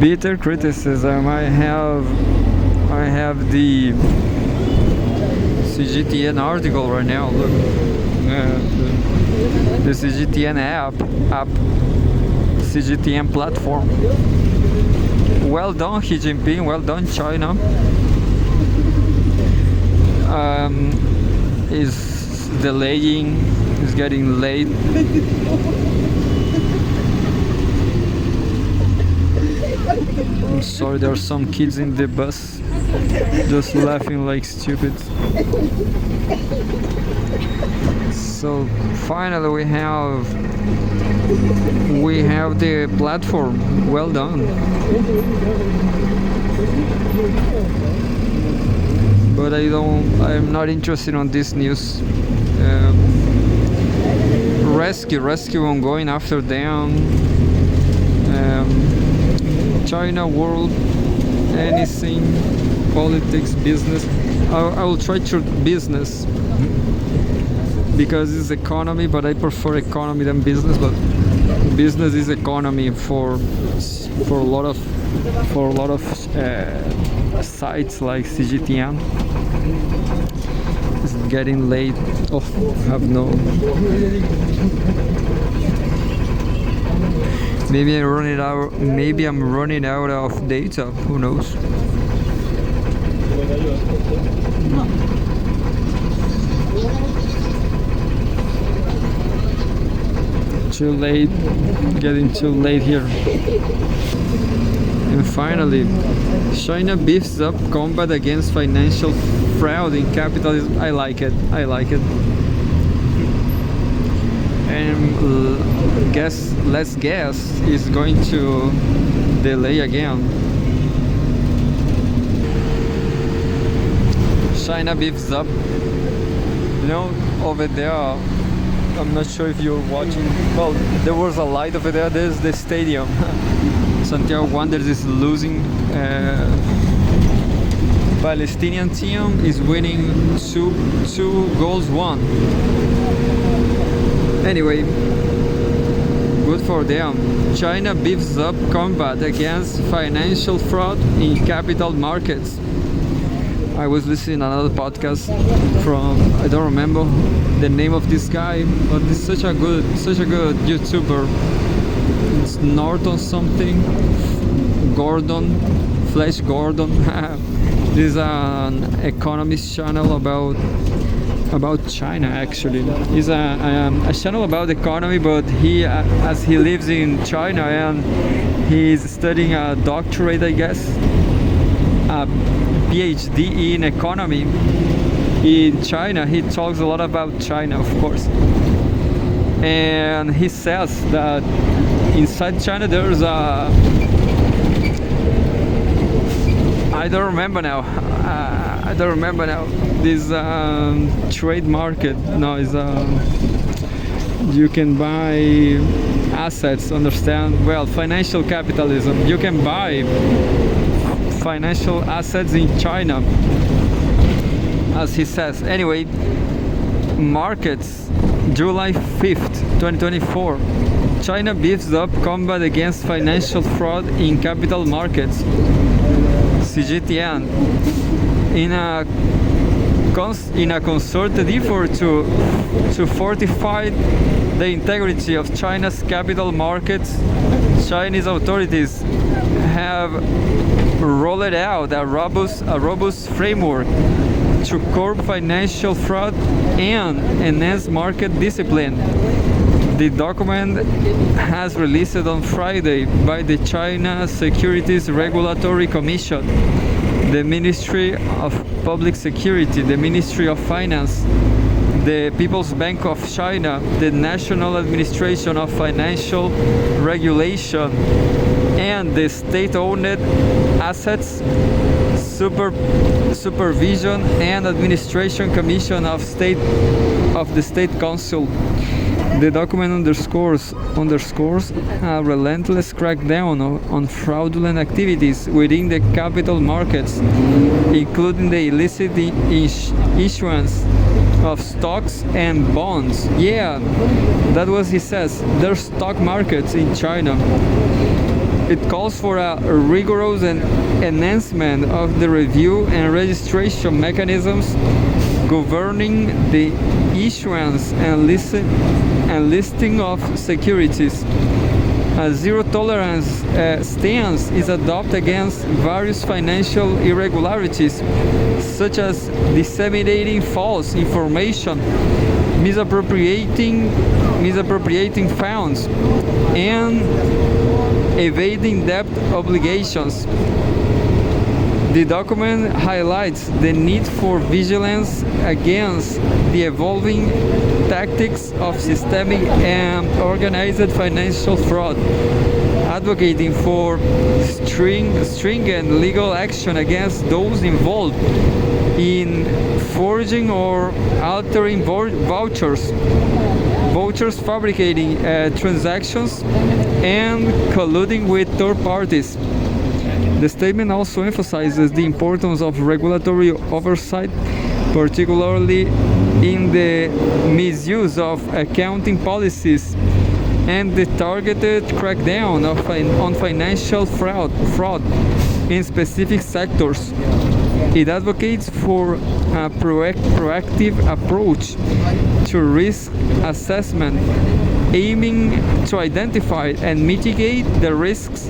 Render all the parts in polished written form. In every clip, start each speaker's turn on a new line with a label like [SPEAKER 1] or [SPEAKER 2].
[SPEAKER 1] Bitter criticism. I have the CGTN article right now. Look, the CGTN app, CGTN platform. Well done, Xi Jinping. Well done, China. Is delaying. Is getting late. I'm sorry, there are some kids in the bus just laughing like stupid. So finally we have the platform. Well done. But I'm not interested on this news. Rescue ongoing after them. China, world, anything, politics, business. I will try to business because it's economy, but I prefer economy than business. But business is economy for a lot of sites like CGTN. It's getting late. Oh, have no. Maybe I'm running out of data. Who knows? Too late. Getting too late here. And finally, China beefs up combat against financial fraud in capitalism. I like it. And let's guess, is going to delay again. China beefs up. Over there, I'm not sure if you're watching. Well, there was a light over there. There's the stadium. Santiago Wanderers is losing. Palestinian team is winning 2-1. Anyway, good for them. China beefs up combat against financial fraud in capital markets. I was listening to another podcast from, I don't remember the name of this guy, but he's such a good YouTuber. It's Norton something, Flash Gordon. This is an economist channel about China. Actually, it's a channel about economy, but as he lives in China and he's studying a doctorate, I guess, a PhD in economy in China. He talks a lot about China, of course, and he says that inside China there's I don't remember now. This trade market. No, is you can buy assets. Understand? Well, financial capitalism. You can buy financial assets in China, as he says. Anyway, markets. July 5th, 2024. China beefs up combat against financial fraud in capital markets. CGTN, in a concerted effort to fortify the integrity of China's capital markets, Chinese authorities have rolled out a robust framework to curb financial fraud and enhance market discipline. The document has released on Friday by the China Securities Regulatory Commission, the Ministry of Public Security, the Ministry of Finance, the People's Bank of China, the National Administration of Financial Regulation, and the State-Owned Assets Supervision and Administration Commission of the State Council. The document underscores a relentless crackdown on fraudulent activities within the capital markets, including the illicit issuance of stocks and bonds. Yeah, that was he says. There's stock markets in China. It calls for a rigorous enhancement of the review and registration mechanisms governing the issuance and listing of securities. A zero tolerance stance is adopted against various financial irregularities, such as disseminating false information, misappropriating funds, and evading debt obligations. The document highlights the need for vigilance against the evolving tactics of systemic and organized financial fraud, advocating for stringent legal action against those involved in forging or altering vouchers, fabricating transactions, and colluding with third parties. The statement also emphasizes the importance of regulatory oversight, particularly in the misuse of accounting policies and the targeted crackdown on financial fraud in specific sectors. It advocates for a proactive approach to risk assessment, aiming to identify and mitigate the risks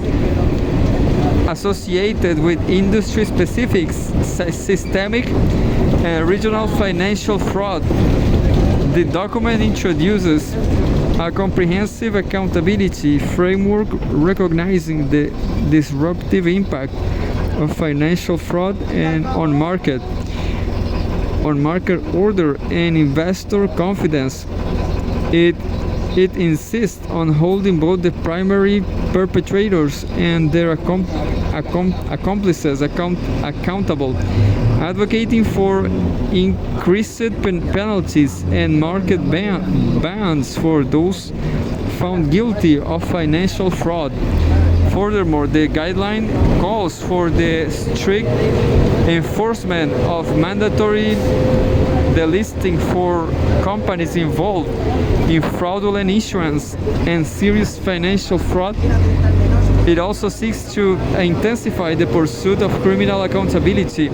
[SPEAKER 1] associated with industry-specific, systemic, and regional financial fraud. The document introduces a comprehensive accountability framework recognizing the disruptive impact of financial fraud and on market order and investor confidence. It insists on holding both the primary perpetrators and their accomplices accountable, advocating for increased penalties and market bans for those found guilty of financial fraud. Furthermore, the guideline calls for the strict enforcement of mandatory delisting for companies involved in fraudulent issuance and serious financial fraud. It also seeks to intensify the pursuit of criminal accountability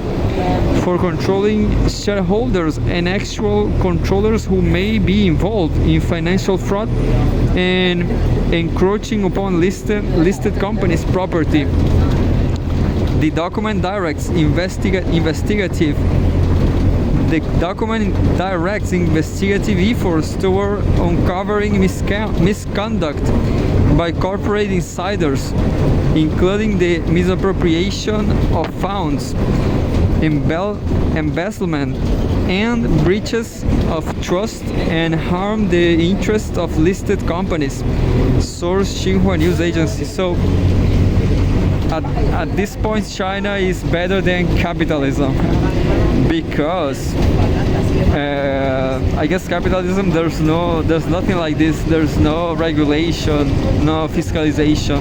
[SPEAKER 1] for controlling shareholders and actual controllers who may be involved in financial fraud and encroaching upon listed companies' property. The document directs investigative efforts toward uncovering misconduct by corporate insiders, including the misappropriation of funds, embezzlement, and breaches of trust and harm the interests of listed companies. Source: Xinhua News Agency. So at this point, China is better than capitalism because I guess capitalism, there's nothing like this. There's no regulation, no fiscalization.